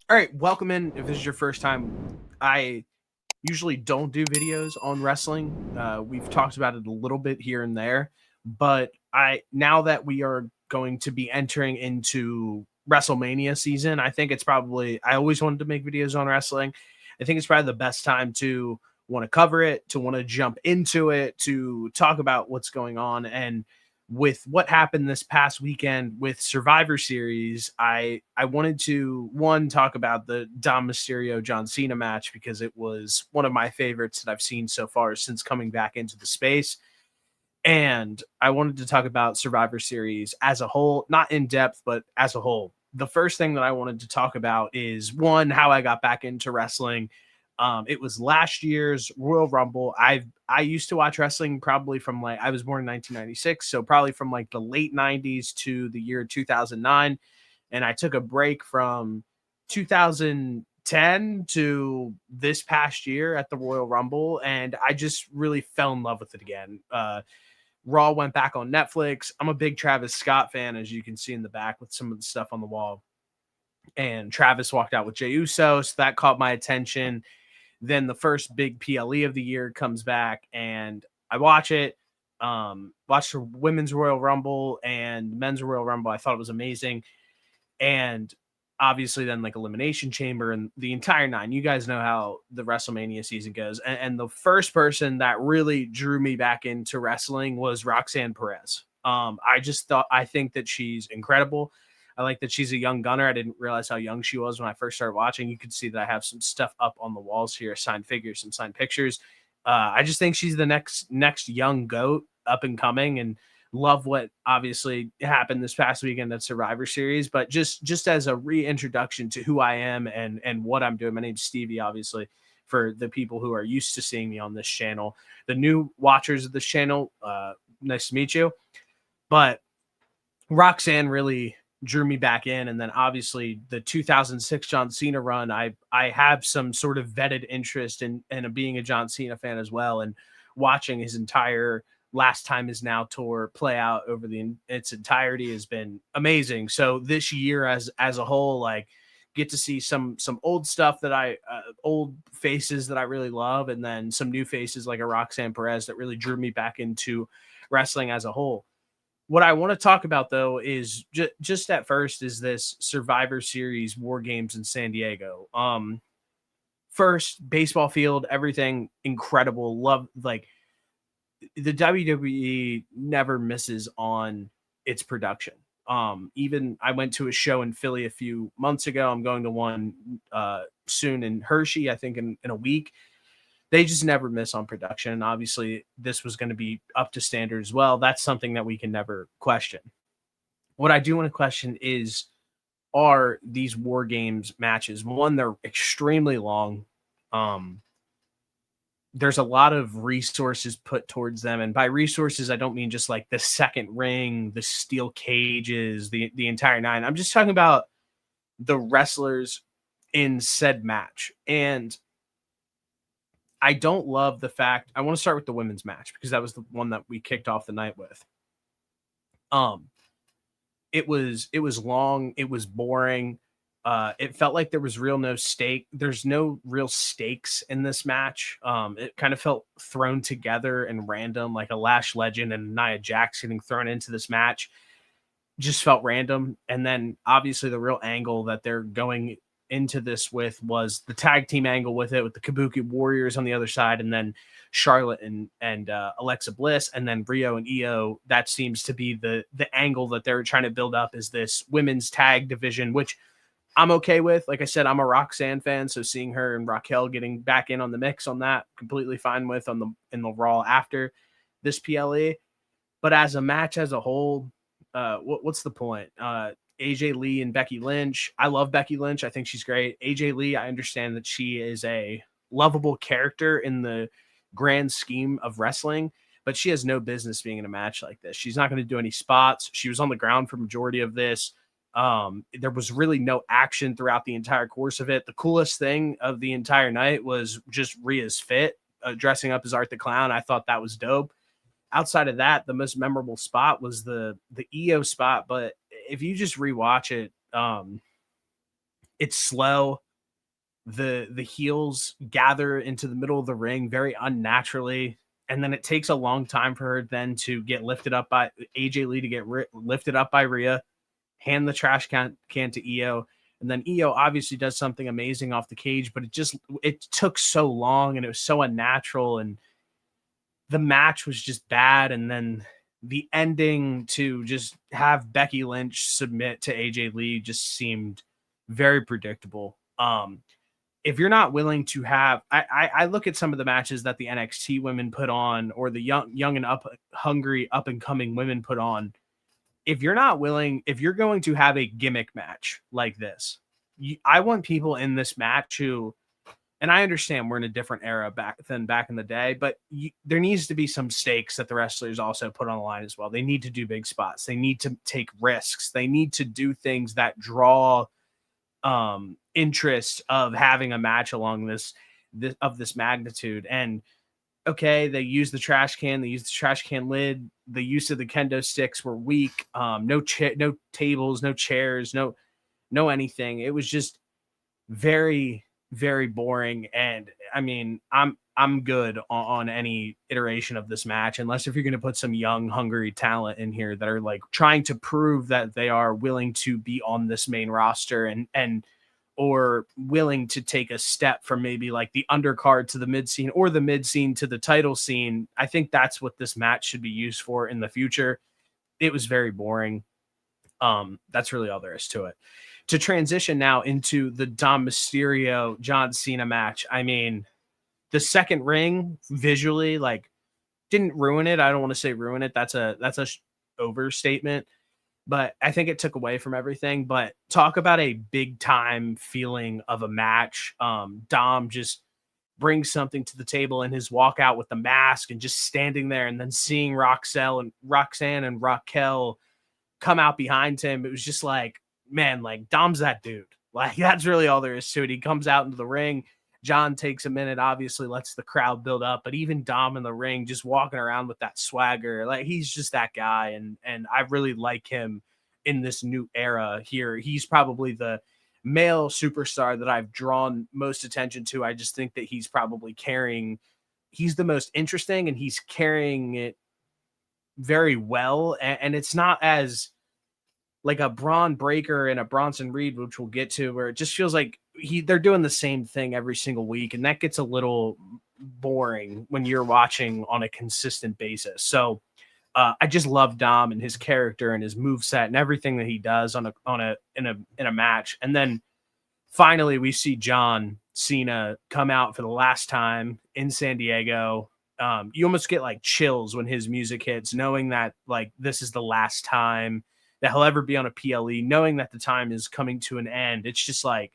All right, welcome in. If this is your first time, I usually don't do videos on wrestling. We've talked about it a little bit here and there, but I now that we are going to be entering into WrestleMania season, I think it's probably I always wanted to make videos on wrestling. I think it's probably the best time to want to cover it, to want to jump into it, to talk about what's going on. And with what happened this past weekend with Survivor Series, I wanted to one talk about the Dom Mysterio John Cena match because it was one of my favorites that I've seen so far since coming back into the space. And I wanted to talk about Survivor Series as a whole, not in depth, but as a whole. The first thing that I wanted to talk about is one, how I got back into wrestling. It was last year's Royal Rumble. I used to watch wrestling probably from like I was born in 1996, so probably from like the late 90s to the year 2009, and I took a break from 2010 to this past year at the Royal Rumble, and I just really fell in love with it again. Raw went back on Netflix. I'm a big Travis Scott fan, as you can see in the back with some of the stuff on the wall. And Travis walked out with Jey Uso, so that caught my attention. Then the first big PLE of the year comes back, and I watch it. Watched the Women's Royal Rumble and Men's Royal Rumble. I thought it was amazing. And obviously then like Elimination Chamber and the entire nine. You guys know how the WrestleMania season goes. And the first person that really drew me back into wrestling was Roxanne Perez. I think that she's incredible. I like that she's a young gunner. I didn't realize how young she was when I first started watching. You could see that I have some stuff up on the walls here, signed figures, some signed pictures. I just think she's the next young goat up and coming, and love what obviously happened this past weekend at Survivor Series. But just as a reintroduction to who I am and what I'm doing. My name's Stevie, obviously, for the people who are used to seeing me on this channel. The new watchers of this channel, nice to meet you. But Roxanne really drew me back in, and then obviously the 2006 John Cena run. I have some sort of vetted interest in being a John Cena fan as well, and watching his entire Last Time Is Now tour play out over its entirety has been amazing. So this year as a whole, like, get to see some old stuff that old faces that I really love, and then some new faces like a Roxanne Perez that really drew me back into wrestling as a whole. What I want to talk about though is just at first is this Survivor Series War Games in San Diego. First baseball field, everything incredible. Love, like, the WWE never misses on its production. Even I went to a show in Philly a few months ago. I'm going to one soon in Hershey, I think in a week. They just never miss on production. And obviously, this was going to be up to standard as well. That's something that we can never question. What I do want to question is, are these War Games matches? One, they're extremely long. Um, there's a lot of resources put towards them, and by resources I don't mean just like the second ring, the steel cages, the entire nine. I'm just talking about the wrestlers in said match. And I don't love the fact, I want to start with the women's match because that was the one that we kicked off the night with. um it was long, it was boring. It felt like there was real no stake. There's no real stakes in this match. It kind of felt thrown together and random, like a Lash Legend and Nia Jax getting thrown into this match. Just felt random. And then obviously the real angle that they're going into this with was the tag team angle with it, with the Kabuki Warriors on the other side, and then Charlotte and Alexa Bliss, and then Rio and Io. That seems to be the angle that they're trying to build up, is this women's tag division, which I'm okay with. Like I said, I'm a Roxanne fan, so seeing her and Raquel getting back in on the mix on that, completely fine with on the in the Raw after this PLE. But as a match as a whole, what's the point? AJ Lee and Becky Lynch. I love Becky Lynch. I think she's great. AJ Lee, I understand that she is a lovable character in the grand scheme of wrestling, but she has no business being in a match like this. She's not going to do any spots. She was on the ground for majority of this. There was really no action throughout the entire course of it. The coolest thing of the entire night was just Rhea's fit, dressing up as Art the Clown. I thought that was dope. Outside of that, the most memorable spot was the EO spot. But if you just rewatch it, It's slow. The heels gather into the middle of the ring very unnaturally, and then it takes a long time for her then to get lifted up by AJ Lee, to get lifted up by Rhea, hand the trash can to Io, and then Io obviously does something amazing off the cage, but it took so long and it was so unnatural, and the match was just bad. And then the ending to just have Becky Lynch submit to AJ Lee just seemed very predictable. If you're not willing to have, I look at some of the matches that the NXT women put on, or the young and hungry up and coming women put on. If you're not willing, if you're going to have a gimmick match like this, I want people in this match who, and I understand we're in a different era back in the day, but there needs to be some stakes that the wrestlers also put on the line as well. They need to do big spots. They need to take risks. They need to do things that draw interest of having a match along this of this magnitude. And okay, they use the trash can, they use the trash can lid, the use of the kendo sticks were weak. No tables, no chairs, no anything. It was just very, very boring. And I mean, I'm good on any iteration of this match, unless if you're going to put some young, hungry talent in here that are like trying to prove that they are willing to be on this main roster, and or willing to take a step from maybe like the undercard to the mid scene, or the mid scene to the title scene. I think that's what this match should be used for in the future. It was very boring. That's really all there is to it. To transition now into the Dom Mysterio John Cena match. I mean, the second ring visually, like, didn't ruin it. I don't want to say ruin it. That's a overstatement, but I think it took away from everything. But talk about a big time feeling of a match. Dom just brings something to the table in his walkout with the mask, and just standing there, and then seeing Roxanne and Raquel come out behind him. It was just like, man, like, Dom's that dude. Like, that's really all there is to it. He comes out into the ring. John takes a minute, obviously lets the crowd build up, but even Dom in the ring, just walking around with that swagger, like, he's just that guy. And I really like him in this new era here. He's probably the male superstar that I've drawn most attention to. I just think that he's probably he's the most interesting, and he's carrying it very well. And it's not as like a Braun Breaker and a Bronson Reed, which we'll get to, where it just feels like they're doing the same thing every single week, and that gets a little boring when you're watching on a consistent basis. So I just love Dom and his character and his moveset and everything that he does in a match. And then finally we see John Cena come out for the last time in San Diego. You almost get like chills when his music hits, knowing that like this is the last time that he'll ever be on a PLE, knowing that the time is coming to an end. It's just like,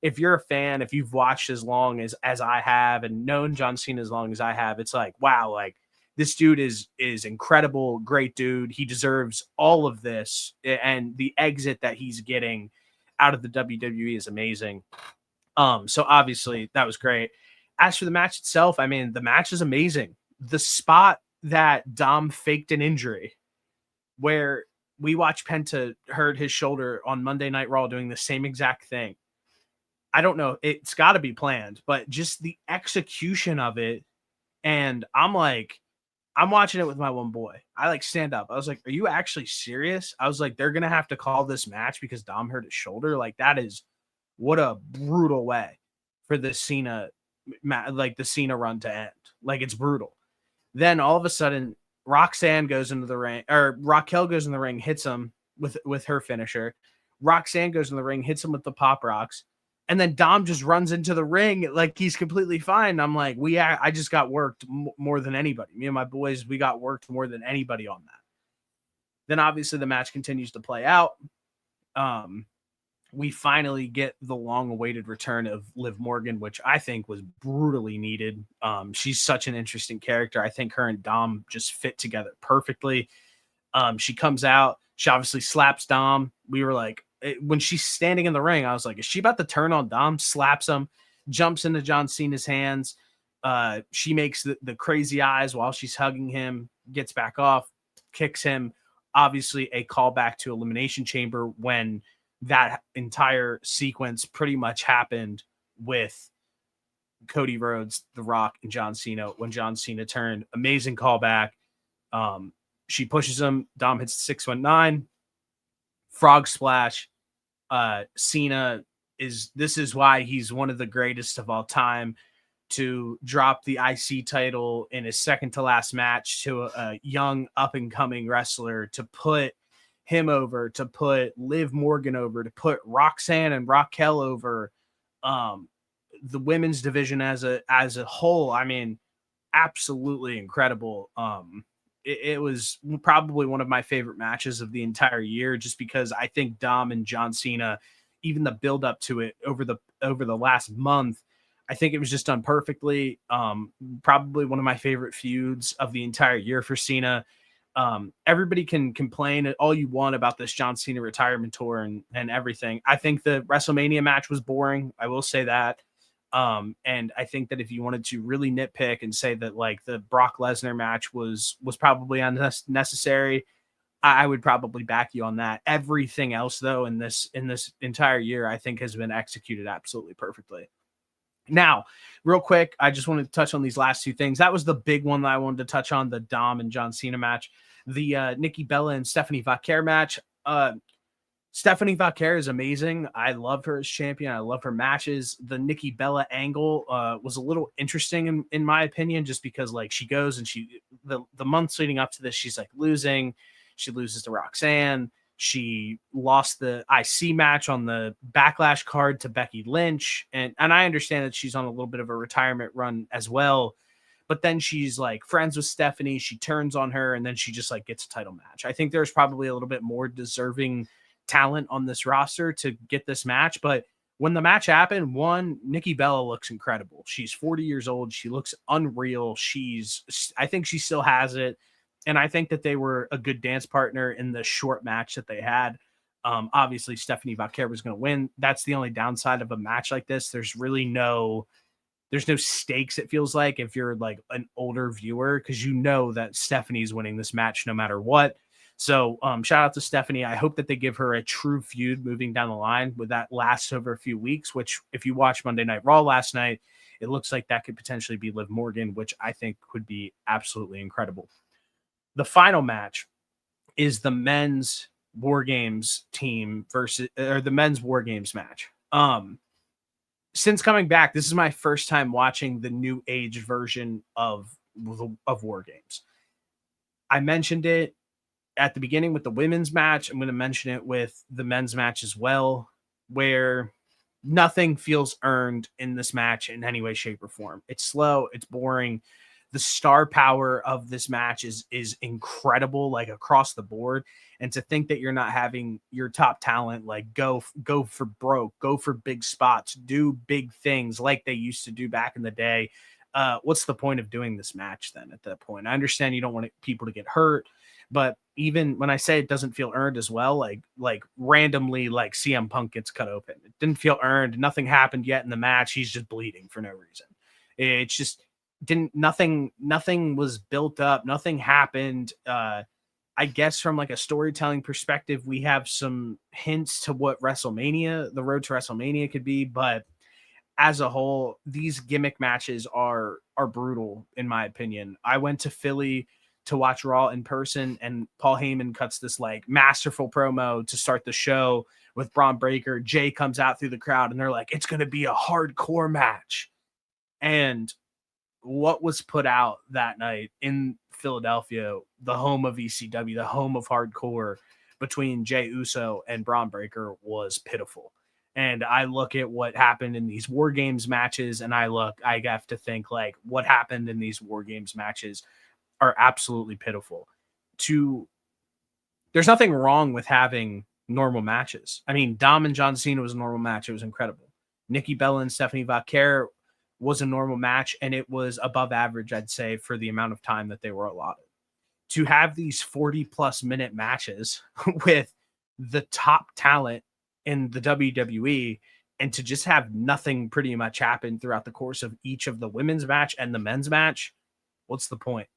if you're a fan, if you've watched as long as I have, and known John Cena as long as I have, it's like, wow, like, this dude is incredible, great dude. He deserves all of this, and the exit that he's getting out of the WWE is amazing. So obviously that was great. As for the match itself, I mean, the match is amazing. The spot that Dom faked an injury, where we watched Penta hurt his shoulder on Monday Night Raw doing the same exact thing. I don't know. It's got to be planned, but just the execution of it. And I'm like, I'm watching it with my one boy. I like stand up. I was like, are you actually serious? I was like, they're going to have to call this match because Dom hurt his shoulder. Like, that is, what a brutal way for the Cena, like the Cena run to end. Like, it's brutal. Then all of a sudden, Roxanne goes into the ring, or Raquel goes in the ring, hits him with her finisher. Roxanne goes in the ring, hits him with the pop rocks. And then Dom just runs into the ring like he's completely fine. I'm like, I just got worked more than anybody. Me and my boys, we got worked more than anybody on that. Then obviously the match continues to play out. We finally get the long-awaited return of Liv Morgan, which I think was brutally needed. She's such an interesting character. I think her and Dom just fit together perfectly. She comes out. She obviously slaps Dom. We were like, when she's standing in the ring, I was like, is she about to turn on Dom? Slaps him, jumps into John Cena's hands. She makes the crazy eyes while she's hugging him, gets back off, kicks him. Obviously a callback to Elimination Chamber when that entire sequence pretty much happened with Cody Rhodes, The Rock, and John Cena. When John Cena turned, amazing callback. She pushes him. Dom hits the 619. Frog splash. Cena this is why he's one of the greatest of all time, to drop the IC title in his second to last match to a young up and coming wrestler, to put him over, to put Liv Morgan over, to put Roxanne and Raquel over. The women's division as a whole, I mean, absolutely incredible. It was probably one of my favorite matches of the entire year, just because I think Dom and John Cena, even the build up to it over the last month, I think it was just done perfectly. Probably one of my favorite feuds of the entire year for Cena. Everybody can complain all you want about this John Cena retirement tour and everything. I think the WrestleMania match was boring. I will say that. And I think that if you wanted to really nitpick and say that like the Brock Lesnar match was probably unnecessary, I would probably back you on that. Everything else though in this entire year, I think has been executed absolutely perfectly. Now, real quick, I just wanted to touch on these last two things. That was the big one that I wanted to touch on, the Dom and John Cena match. The Nikki Bella and Stephanie Vaquer match. Stephanie Vaquer is amazing. I love her as champion. I love her matches. The Nikki Bella angle was a little interesting in my opinion, just because like she goes and the months leading up to this, she's like losing. She loses to Roxanne. She lost the IC match on the Backlash card to Becky Lynch. And I understand that she's on a little bit of a retirement run as well. But then she's like friends with Stephanie. She turns on her and then she just like gets a title match. I think there's probably a little bit more deserving talent on this roster to get this match. But when the match happened, Nikki Bella looks incredible. She's 40 years old. She looks unreal. I think she still has it. And I think that they were a good dance partner in the short match that they had. Obviously, Stephanie Vaquer was going to win. That's the only downside of a match like this. There's no stakes, it feels like, if you're like an older viewer, because you know that Stephanie's winning this match no matter what. So shout out to Stephanie. I hope that they give her a true feud moving down the line with that lasts over a few weeks, which if you watch Monday Night Raw last night, it looks like that could potentially be Liv Morgan, which I think would be absolutely incredible. The final match is the men's WarGames team the men's WarGames match. Since coming back, this is my first time watching the new age version of WarGames. I mentioned it at the beginning with the women's match. I'm going to mention it with the men's match as well, where nothing feels earned in this match in any way, shape, or form. It's slow. It's boring. The star power of this match is incredible, like across the board. And to think that you're not having your top talent like go for broke, go for big spots, do big things like they used to do back in the day. What's the point of doing this match then at that point? I understand you don't want people to get hurt, but even when I say it doesn't feel earned as well, like randomly, like CM Punk gets cut open. It didn't feel earned. Nothing happened yet in the match. He's just bleeding for no reason. It's just nothing was built up. Nothing happened. I guess from like a storytelling perspective, we have some hints to what the road to WrestleMania could be, but as a whole, these gimmick matches are brutal in my opinion. I went to Philly to watch Raw in person, and Paul Heyman cuts this like masterful promo to start the show with Braun Breaker. Jay comes out through the crowd and they're like, it's going to be a hardcore match. And what was put out that night in Philadelphia, the home of ECW, the home of hardcore, between Jey Uso and Braun Breaker was pitiful. And I look at what happened in these WarGames matches, and I have to think like what happened in these WarGames matches are absolutely pitiful. There's nothing wrong with having normal matches. I mean, Dom and John Cena was a normal match. It was incredible. Nikki Bella and Stephanie Vaquer was a normal match, and it was above average, I'd say, for the amount of time that they were allotted. To have these 40+ minute matches with the top talent in the WWE, and to just have nothing pretty much happen throughout the course of each of the women's match and the men's match, what's the point?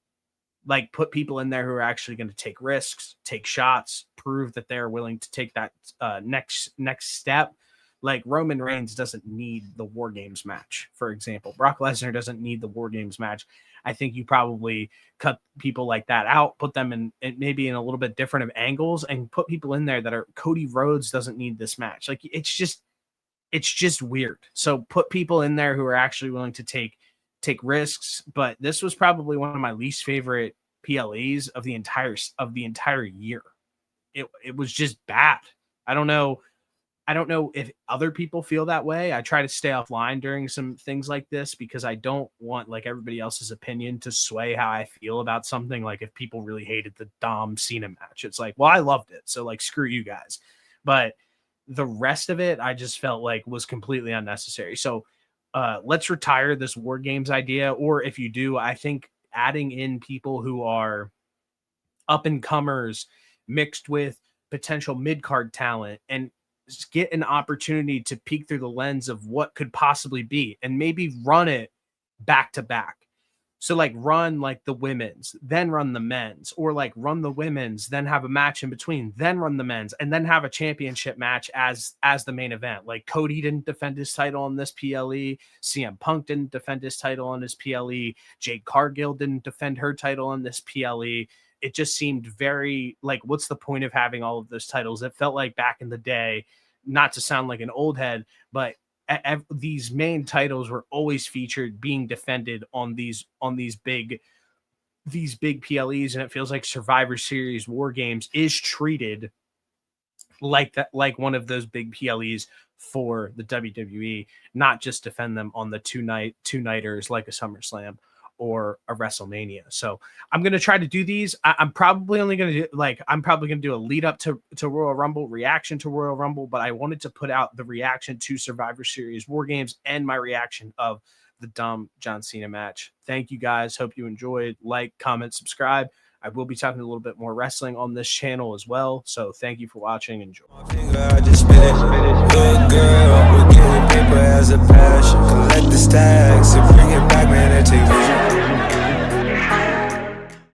Like, put people in there who are actually going to take risks, take shots, prove that they're willing to take that next step. Like, Roman Reigns doesn't need the War Games match, for example. Brock Lesnar doesn't need the War Games match. I think you probably cut people like that out, put them in maybe in a little bit different of angles, and put people in there that are Cody Rhodes doesn't need this match. Like, it's just weird. So put people in there who are actually willing to take risks. But this was probably one of my least favorite PLEs of the entire year. It was just bad. I don't know if other people feel that way. I try to stay offline during some things like this because I don't want like everybody else's opinion to sway how I feel about something. Like, if people really hated the Dom Cena match, it's like, well, I loved it, so like, screw you guys. But the rest of it, I just felt like was completely unnecessary. So let's retire this War Games idea. Or if you do, I think adding in people who are up and comers mixed with potential mid card talent and get an opportunity to peek through the lens of what could possibly be, and maybe run it back to back. So like, run like the women's, then run the men's, or like run the women's, then have a match in between, then run the men's, and then have a championship match as the main event. Like, Cody didn't defend his title on this PLE, CM Punk didn't defend his title on this PLE, Jade Cargill didn't defend her title on this PLE. It just seemed very like, what's the point of having all of those titles? It felt like back in the day, not to sound like an old head, but these main titles were always featured being defended on these big PLEs, and it feels like Survivor Series War Games is treated like that, like one of those big PLEs for the WWE, not just defend them on the two nighters like a SummerSlam or a WrestleMania. So I'm going to try to do these. I'm probably only going to do I'm probably going to do a lead up to Royal Rumble, reaction to Royal Rumble, but I wanted to put out the reaction to Survivor Series War Games and my reaction of the Dom John Cena match. Thank you guys. Hope you enjoyed. Like, comment, subscribe. I will be talking a little bit more wrestling on this channel as well. So thank you for watching. Enjoy.